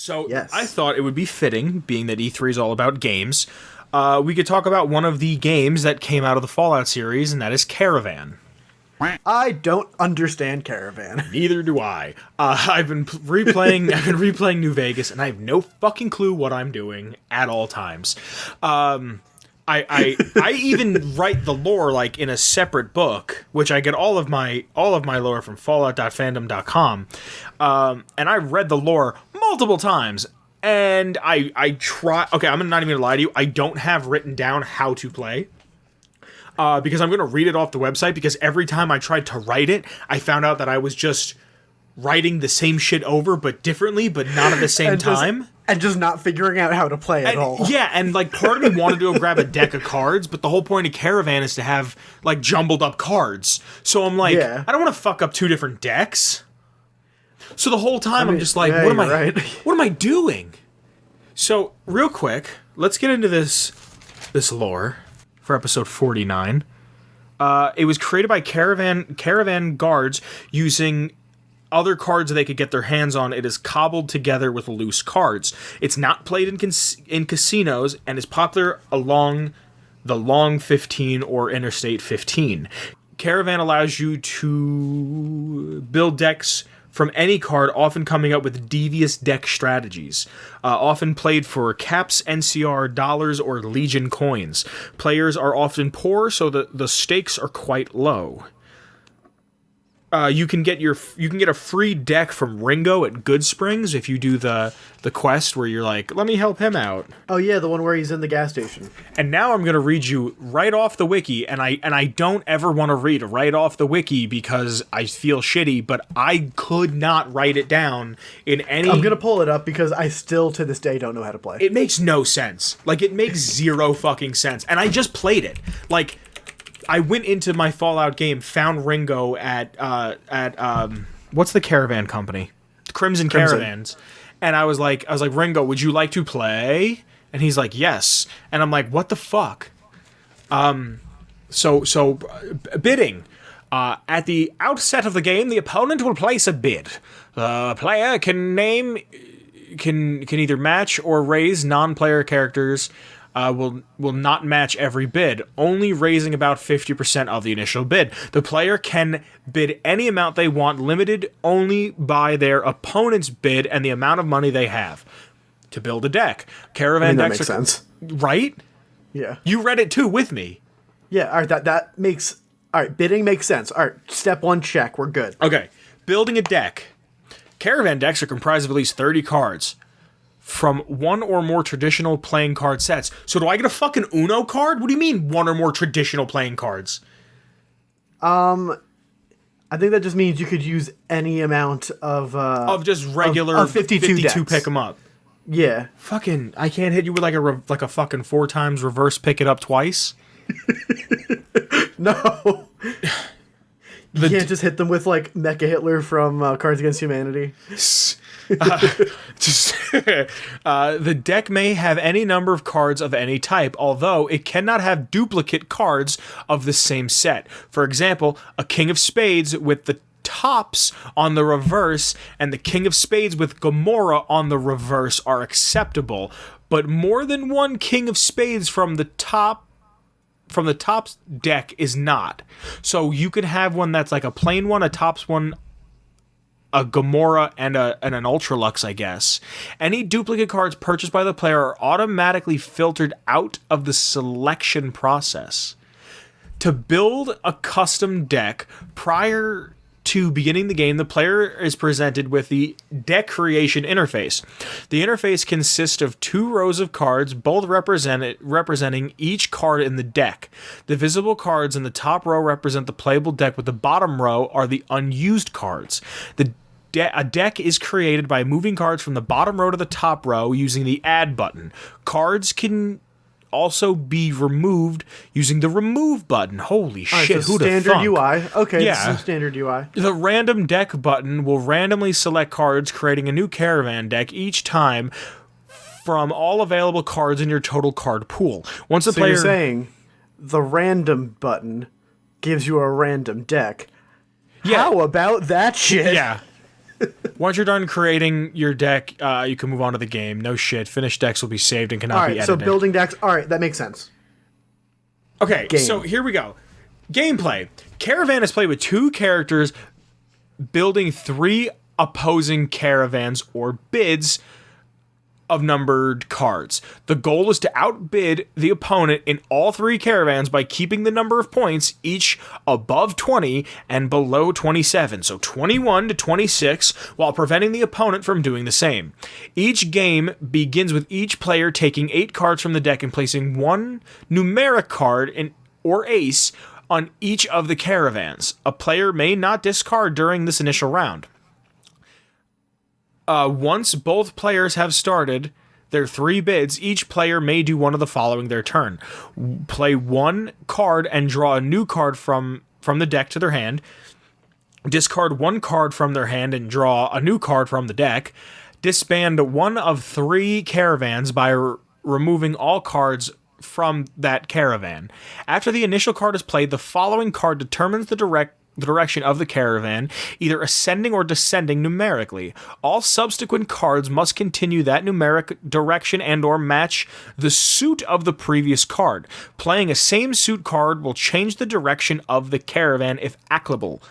So Yes. I thought it would be fitting, being that E3 is all about games, we could talk about one of the games that came out of the Fallout series, and that is Caravan. I don't understand Caravan. Neither do I. I've been replaying New Vegas, and I have no fucking clue what I'm doing at all times. I even write the lore like in a separate book, which I get all of my lore from Fallout.fandom.com, and I read the lore multiple times. And I try. Okay, I'm not even gonna lie to you. I don't have written down how to play. Because I'm going to read it off the website, because every time I tried to write it, I found out that I was just writing the same shit over, but differently, but not at the same time. And just not figuring out how to play at all. Yeah, and like part of me wanted to go grab a deck of cards, but the whole point of Caravan is to have like jumbled up cards. So I'm like, I don't want to fuck up two different decks. So the whole time I'm just like, what am I doing? So real quick, let's get into this lore. For episode 49. It was created by Caravan guards using other cards they could get their hands on. It is cobbled together with loose cards. It's not played in casinos and is popular along the Long 15 or Interstate 15. Caravan allows you to build decks from any card, often coming up with devious deck strategies, often played for caps, NCR, dollars, or Legion coins. Players are often poor, so the stakes are quite low. You can get a free deck from Ringo at Goodsprings if you do the quest where you're like, let me help him out. Oh yeah, the one where he's in the gas station. And now I'm gonna read you right off the wiki, and I don't ever want to read right off the wiki because I feel shitty, but I could not write it down in any. I'm gonna pull it up because I still to this day don't know how to play. It makes no sense. Like, it makes zero fucking sense, and I just played it. Like, I went into my Fallout game, found Ringo at what's the caravan company? Crimson Caravans. And I was like, Ringo, would you like to play? And he's like, yes. And I'm like, what the fuck? So bidding. At the outset of the game, the opponent will place a bid. The player can either match or raise non-player characters. Will not match every bid, only raising about 50% of the initial bid. The player can bid any amount they want, limited only by their opponent's bid and the amount of money they have to build a deck. Caravan that decks makes sense, right? Yeah, you read it too with me. Yeah, all right. That makes all right. Bidding makes sense. All right, step one, check. We're good. Okay, building a deck. Caravan decks are comprised of at least 30 cards from one or more traditional playing card sets. So do I get a fucking Uno card? What do you mean one or more traditional playing cards? I think that just means you could use any amount of just regular of 52 decks. Pick them up. Yeah. Fucking, I can't hit you with like a fucking 4 times reverse pick it up twice. No. You can't just hit them with like Mecha Hitler from Cards Against Humanity. The deck may have any number of cards of any type, although it cannot have duplicate cards of the same set. For example, a King of Spades with the tops on the reverse and the King of Spades with Gomorrah on the reverse are acceptable, but more than one King of Spades from the top deck is not. So you could have one that's like a plain one, a tops one, a Gomorrah, and an Ultralux, I guess. Any duplicate cards purchased by the player are automatically filtered out of the selection process. To build a custom deck prior to beginning the game, the player is presented with the deck creation interface. The interface consists of 2 rows of cards, both representing each card in the deck. The visible cards in the top row represent the playable deck, with the bottom row are the unused cards. A deck is created by moving cards from the bottom row to the top row using the add button. Cards can also be removed using the remove button. Holy shit, so who'da standard thunk? UI. Okay, yeah. This is standard UI. The random deck button will randomly select cards, creating a new Caravan deck each time from all available cards in your total card pool. Once the player... you're saying the random button gives you a random deck. Yeah. How about that shit? Yeah. Once you're done creating your deck, you can move on to the game. No shit. Finished decks will be saved and cannot be edited. So building decks. All right, that makes sense. Okay, so here we go. Gameplay. Caravan is played with 2 characters building 3 opposing caravans or bids of numbered cards. The goal is to outbid the opponent in all 3 caravans by keeping the number of points each above 20 and below 27, so 21 to 26, while preventing the opponent from doing the same. Each game begins with each player taking 8 cards from the deck and placing 1 numeric card or ace on each of the caravans. A player may not discard during this initial round. Once both players have started their 3 bids, each player may do one of the following their turn. Play 1 card and draw a new card from the deck to their hand. Discard 1 card from their hand and draw a new card from the deck. Disband 1 of 3 caravans by removing all cards from that caravan. After the initial card is played, the following card determines the direction of the caravan, either ascending or descending numerically. All subsequent cards must continue that numeric direction and or match the suit of the previous card. Playing a same suit card will change the direction of the caravan if applicable.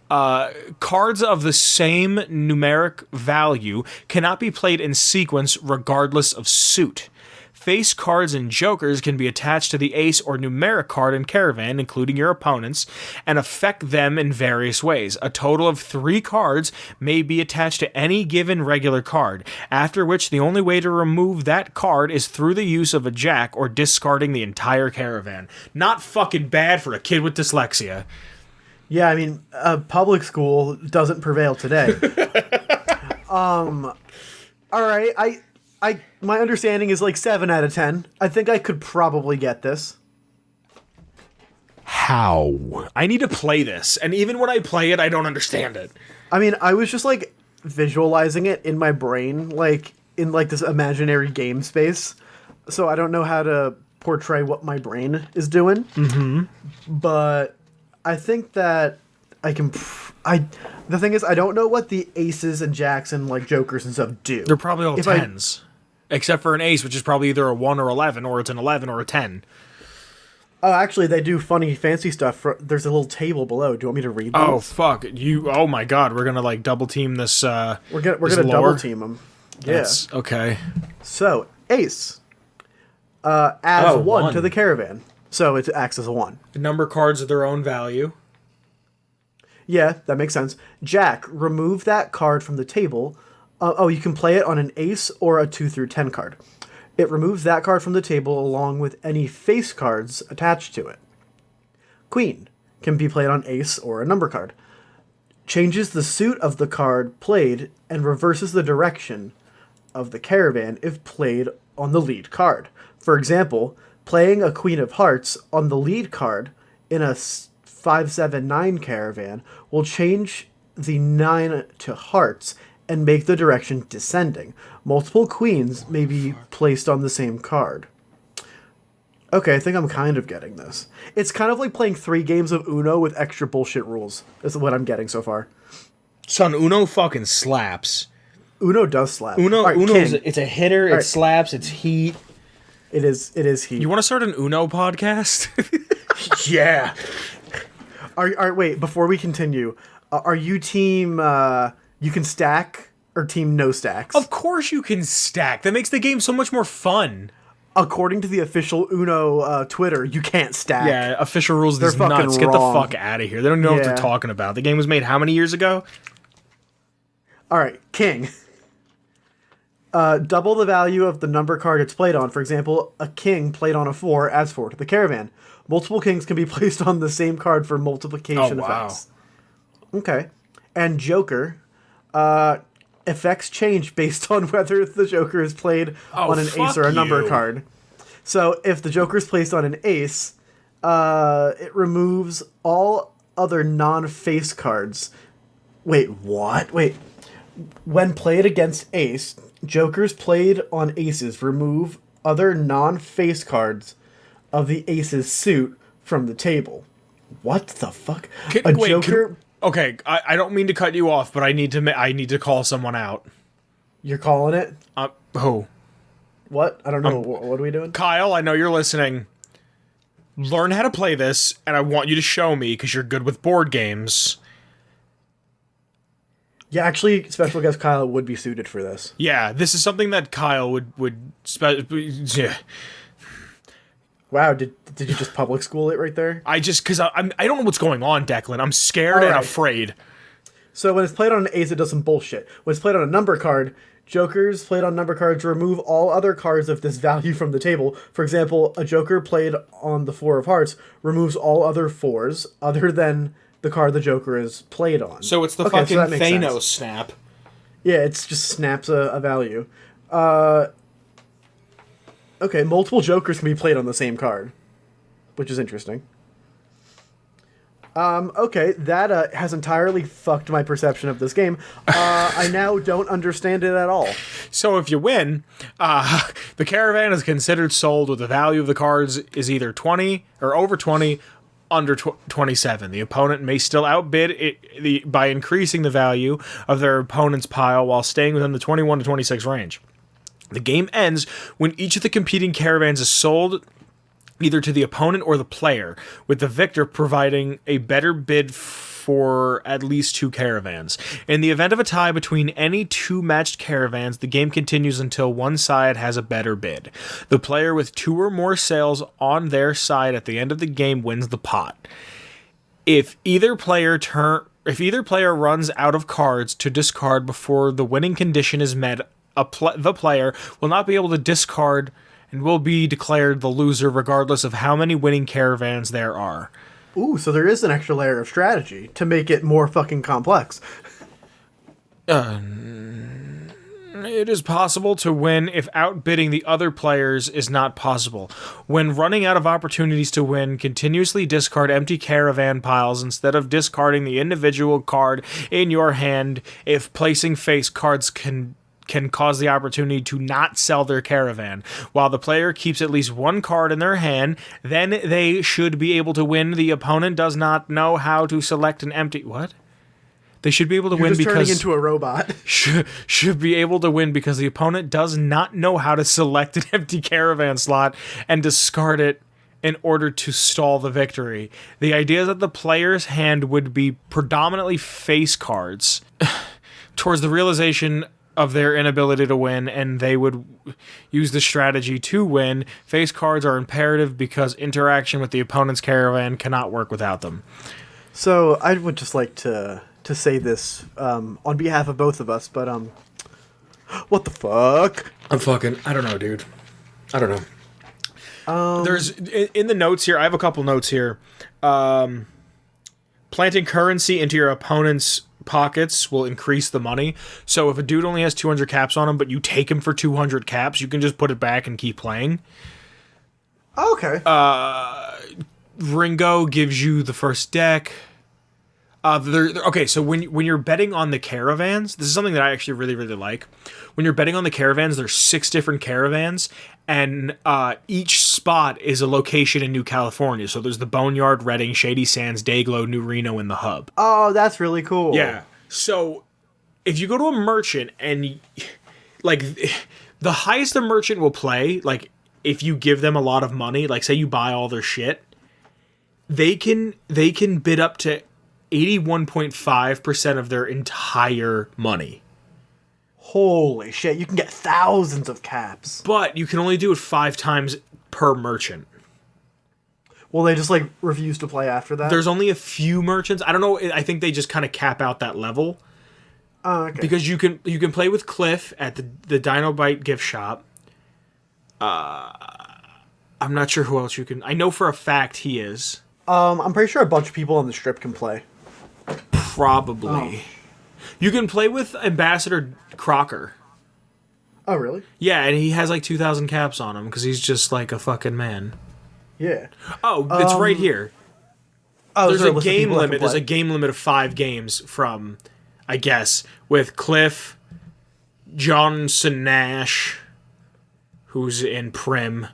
Cards of the same numeric value cannot be played in sequence regardless of suit. Face cards and jokers can be attached to the ace or numeric card in Caravan, including your opponents, and affect them in various ways. A total of 3 cards may be attached to any given regular card, after which the only way to remove that card is through the use of a jack or discarding the entire Caravan. Not fucking bad for a kid with dyslexia. Yeah, I mean, public school doesn't prevail today. All right, my understanding is like 7 out of 10. I think I could probably get this. How? I need to play this, and even when I play it, I don't understand it. I mean, I was just like visualizing it in my brain, like in like this imaginary game space. So I don't know how to portray what my brain is doing. Mm-hmm. But I think that I can. The thing is, I don't know what the aces and jacks and like jokers and stuff do. They're probably all 10s. Except for an ace, which is probably either a 1 or 11, or it's an 11 or a 10. Oh, actually, they do funny, fancy stuff. There's a little table below. Do you want me to read them? Oh, fuck. Oh, my God. We're going to, like, double team this, We're gonna double team them. Yeah. Okay. So, ace adds 1 to the caravan. So, it acts as a 1. The number cards are their own value. Yeah, that makes sense. Jack, remove that card from the table. You can play it on an ace or a 2 through 10 card. It removes that card from the table along with any face cards attached to it. Queen can be played on ace or a number card. Changes the suit of the card played and reverses the direction of the caravan if played on the lead card. For example, playing a Queen of Hearts on the lead card in a 5-7-9 caravan will change the 9 to hearts and make the direction descending. Multiple queens may be placed on the same card. Okay, I think I'm kind of getting this. It's kind of like playing 3 games of Uno with extra bullshit rules. That's what I'm getting so far. Son, Uno fucking slaps. Uno does slap. Uno, it's a hitter, it slaps, it's heat. It is heat. You want to start an Uno podcast? Yeah. All right, wait, before we continue, are you team... you can stack or team no stacks? Of course you can stack. That makes the game so much more fun. According to the official Uno Twitter, you can't stack. Yeah, official rules. They're fucking nuts. Get the fuck out of here. They don't know what they're talking about. The game was made how many years ago? All right, king. Double the value of the number card it's played on. For example, a king played on a 4 adds 4 to the caravan. Multiple kings can be placed on the same card for multiplication effects. Okay. And Joker... effects change based on whether the Joker is played on an ace or a number card. So if the Joker is placed on an ace, it removes all other non-face cards. Wait, what? Wait. When played against ace, Jokers played on aces remove other non-face cards of the ace's suit from the table. What the fuck? Okay, I don't mean to cut you off, but I need to call someone out. You're calling it? Who? What? I don't know. What are we doing? Kyle, I know you're listening. Learn how to play this, and I want you to show me, because you're good with board games. Yeah, actually, special guest Kyle would be suited for this. Yeah, this is something that Kyle would yeah. Wow, did you just public school it right there? I don't know what's going on, Declan. I'm scared and afraid. So when it's played on an ace, it does some bullshit. When it's played on a number card, jokers played on number cards remove all other cards of this value from the table. For example, a joker played on the 4 of hearts removes all other 4s other than the card the joker is played on. So it's the fucking Thanos snap. Yeah, it's just snaps a value. Okay, multiple jokers can be played on the same card, which is interesting. Okay, that has entirely fucked my perception of this game. I now don't understand it at all. So if you win, the Caravan is considered sold with the value of the cards is either 20 or over 20, under 27. The opponent may still outbid it by increasing the value of their opponent's pile while staying within the 21 to 26 range. The game ends when each of the competing caravans is sold either to the opponent or the player, with the victor providing a better bid for at least 2 caravans. In the event of a tie between any 2 matched caravans, the game continues until one side has a better bid. The player with 2 or more sales on their side at the end of the game wins the pot. If either player runs out of cards to discard before the winning condition is met, the player will not be able to discard and will be declared the loser regardless of how many winning caravans there are. Ooh, so there is an extra layer of strategy to make it more fucking complex. It is possible to win if outbidding the other players is not possible. When running out of opportunities to win, continuously discard empty caravan piles instead of discarding the individual card in your hand. If placing face cards can cause the opportunity to not sell their caravan. While the player keeps at least 1 card in their hand, then they should be able to win. The opponent does not know how to select an empty... What? They should be able to win because... turning into a robot. Should be able to win because the opponent does not know how to select an empty caravan slot and discard it in order to stall the victory. The idea is that the player's hand would be predominantly face cards towards the realization of their inability to win, and they would use the strategy to win. Face cards are imperative because interaction with the opponent's caravan cannot work without them. So I would just like to say this on behalf of both of us, but what the fuck? I don't know, dude. I don't know. There's in the notes here. I have a couple notes here. Planting currency into your opponent's pockets will increase the money. So if a dude only has 200 caps on him, but you take him for 200 caps, you can just put it back and keep playing. Okay. Ringo gives you the first deck. Okay, so when you're betting on the caravans, this is something that I actually really, really like. When you're betting on the caravans, there's 6 different caravans, and each spot is a location in New California. So there's the Boneyard, Redding, Shady Sands, Dayglow, New Reno, and the Hub. Oh, that's really cool. Yeah. So if you go to a merchant and, like, the highest a merchant will play, like, if you give them a lot of money, like, say you buy all their shit, they can bid up to 81.5% of their entire money. Holy shit, you can get thousands of caps. But you can only do it 5 times per merchant. Well, they just, like, refuse to play after that? There's only a few merchants. I don't know, I think they just kind of cap out that level. Oh, okay. Because you can play with Cliff at the Dinobite gift shop. I'm not sure who else you can... I know for a fact he is. I'm pretty sure a bunch of people on the strip can play. Probably. Oh. You can play with Ambassador Crocker. Oh, really? Yeah, and he has like 2,000 caps on him because he's just like a fucking man. Yeah. Oh, it's right here. Oh, there's a game limit. There's a game limit of 5 games from, I guess, with Cliff, Johnson Nash, who's in Prim,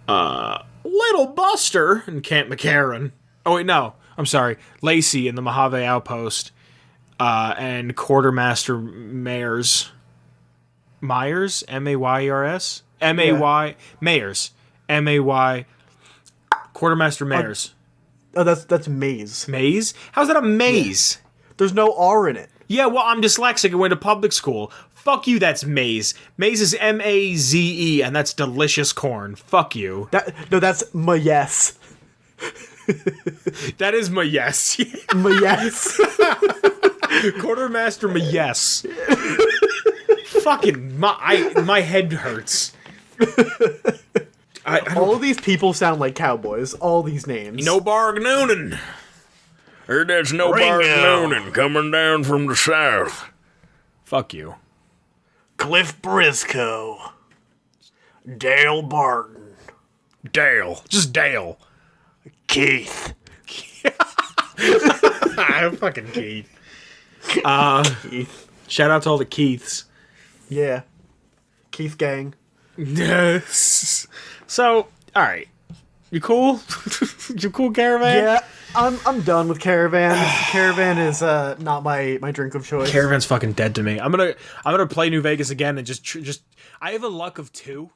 Little Buster and Camp McCarran. Oh, wait, no. I'm sorry, Lacey in the Mojave Outpost, and Quartermaster Myers, Mayers, Mayers, May, Quartermaster Myers. Oh, that's maze. Maze? How's that a maze? Yeah. There's no R in it. Yeah, well, I'm dyslexic and went to public school. Fuck you, that's maze. Maze is Maze, and that's delicious corn. Fuck you. That's yes. That is my yes. My yes. Quartermaster my yes. Fucking, my head hurts. All of these people sound like cowboys. All these names. No Barg Noonan. Heard that's no Barg Noonan coming down from the south. Fuck you. Cliff Briscoe. Dale Barton. Dale. Just Dale. Keith. Fucking Keith. Keith. Shout out to all the Keiths. Yeah. Keith gang. Yes. So, alright. You cool? You cool, Caravan? Yeah, I'm done with Caravan. Caravan is not my drink of choice. Caravan's fucking dead to me. I'm gonna play New Vegas again and just I have a luck of 2.